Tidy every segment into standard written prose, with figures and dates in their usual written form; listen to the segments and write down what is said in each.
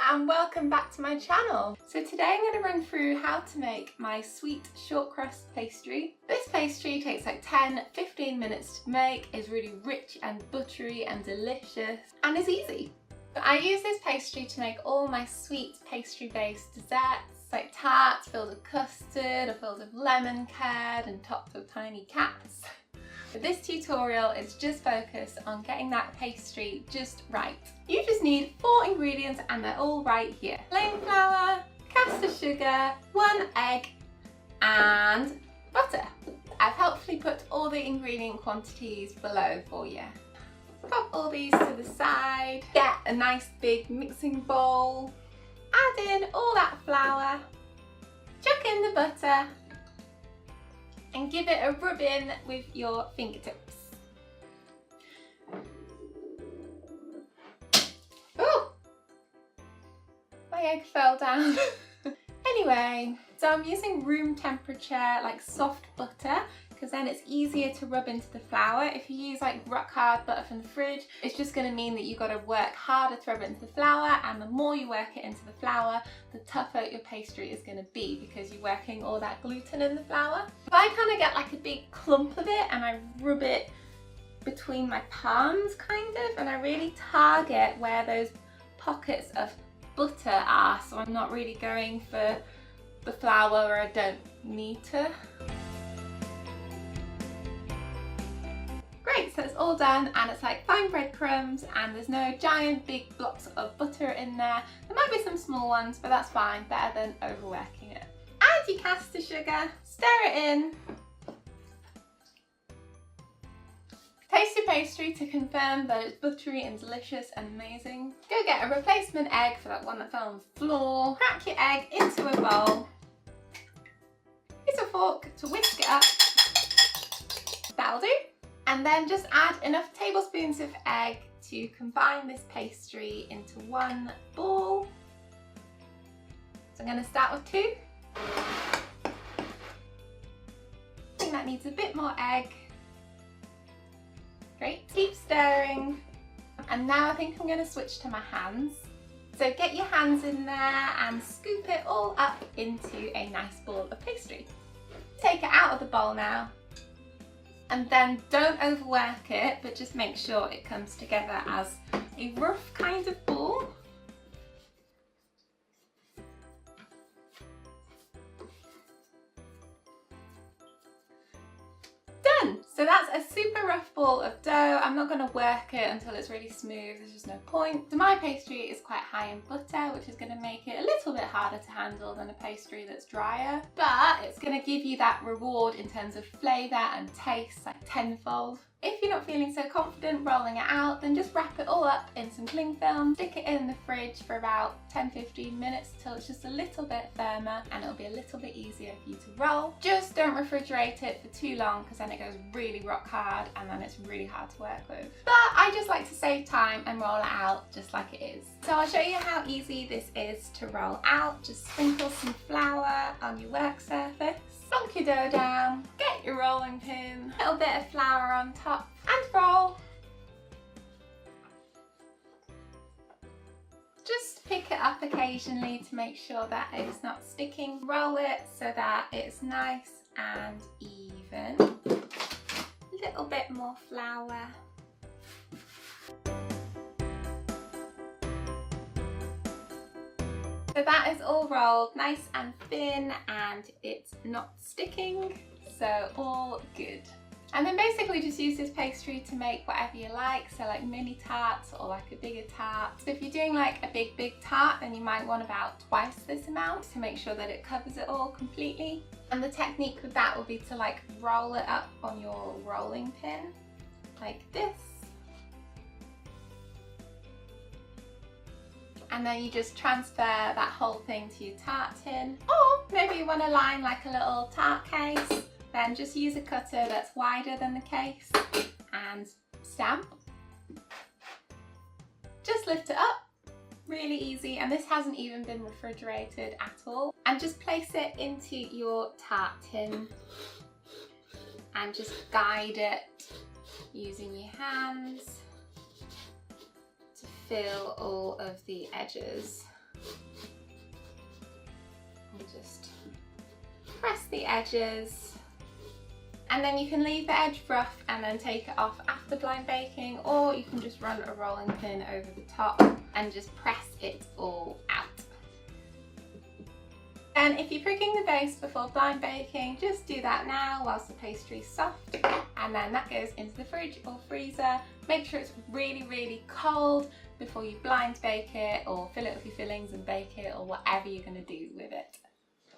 and welcome back to my channel. So today I'm going to run through how to make my sweet short crust pastry. This pastry takes like 10-15 minutes to make, is really rich and buttery and delicious and is easy. I use this pastry to make all my sweet pastry based desserts like tarts filled with custard or filled with lemon curd and topped with tiny cats. But this tutorial is just focused on getting that pastry just right. You just need 4 ingredients and they're all right here. Plain flour, caster sugar, 1 egg and butter. I've helpfully put all the ingredient quantities below for you. Pop all these to the side, get a nice big mixing bowl, add in all that flour, chuck in the butter and give it a rub in with your fingertips. Oh! My egg fell down. Anyway, so I'm using room temperature, like soft butter, because then it's easier to rub into the flour. If you use like rock hard butter from the fridge, it's just going to mean that you've got to work harder to rub it into the flour, and the more you work it into the flour, the tougher your pastry is going to be because you're working all that gluten in the flour. If I kind of get like a big clump of it and I rub it between my palms kind of, and I really target where those pockets of butter are, so I'm not really going for the flour where I don't need to. Great, so it's all done and it's like fine breadcrumbs and there's no giant big blocks of butter in there. There might be some small ones, but that's fine, better than overworking it. Add your caster sugar, stir it in. Taste your pastry to confirm that it's buttery and delicious and amazing. Go get a replacement egg for that one that fell on the floor. Crack your egg into a bowl. Use a fork to whisk it up. That'll do. And then just add enough tablespoons of egg to combine this pastry into one ball. So I'm going to start with 2. I think that needs a bit more egg. Great, keep stirring. And now I think I'm going to switch to my hands. So get your hands in there and scoop it all up into a nice ball of pastry. Take it out of the bowl now. And then don't overwork it, but just make sure it comes together as a rough kind of ball. Done! So that's a super rough ball of dough. I'm not going to work it until it's really smooth, there's just no point. So my pastry is quite high in butter, which is going to make it a little bit harder to handle than a pastry that's drier. But it's going to give you that reward in terms of flavour and taste, like tenfold. If you're not feeling so confident rolling it out, then just wrap it all up in some cling film, stick it in the fridge for about 10-15 minutes till it's just a little bit firmer and it'll be a little bit easier for you to roll. Just don't refrigerate it for too long because then it goes really rock hard and then it's really hard to work with. But I just like to save time and roll it out just like it is. So I'll show you how easy this is to roll out. Just sprinkle some flour on your work surface. Plonk your dough down, get your rolling pin, a little bit of flour on top and roll. Just pick it up occasionally to make sure that it's not sticking. Roll it so that it's nice and even. A little bit more flour. So that is all rolled nice and thin and it's not sticking, so all good. And then basically just use this pastry to make whatever you like, so like mini tarts or like a bigger tart. So if you're doing like a big tart, then you might want about twice this amount to make sure that it covers it all completely. And the technique with that would be to like roll it up on your rolling pin like this. And then you just transfer that whole thing to your tart tin. Or maybe you want to line like a little tart case, then just use a cutter that's wider than the case and stamp. Just lift it up, really easy, and this hasn't even been refrigerated at all. And just place it into your tart tin and just guide it using your hands to fill all of the edges. And just press the edges. And then you can leave the edge rough and then take it off after blind baking, or you can just run a rolling pin over the top and just press it all out. And if you're pricking the base before blind baking, just do that now whilst the pastry is soft, and then that goes into the fridge or freezer. Make sure it's really, really cold before you blind bake it or fill it with your fillings and bake it, or whatever you're going to do with it.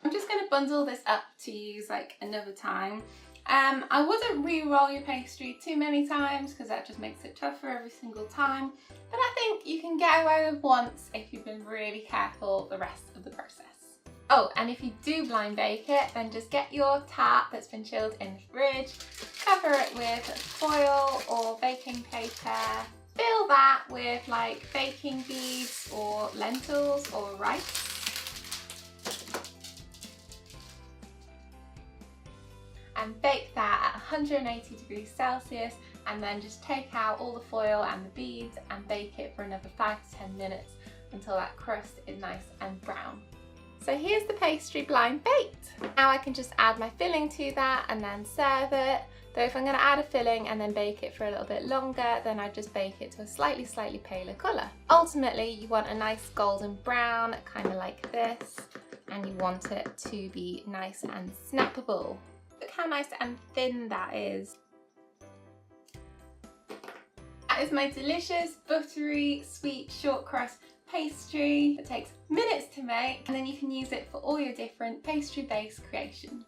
I'm just going to bundle this up to use like another time. I wouldn't re-roll your pastry too many times because that just makes it tougher every single time, but I think you can get away with once if you've been really careful the rest of the process. Oh, and if you do blind bake it, then just get your tart that's been chilled in the fridge, cover it with foil or baking paper, fill that with like baking beads or lentils or rice. And bake that at 180 degrees Celsius, and then just take out all the foil and the beads and bake it for another 5 to 10 minutes until that crust is nice and brown. So here's the pastry blind baked. Now I can just add my filling to that and then serve it. Though if I'm going to add a filling and then bake it for a little bit longer, then I just bake it to a slightly paler colour. Ultimately, you want a nice golden brown, kind of like this, and you want it to be nice and snappable. Look how nice and thin that is. That is my delicious, buttery, sweet, short crust pastry. It takes minutes to make, and then you can use it for all your different pastry-based creations.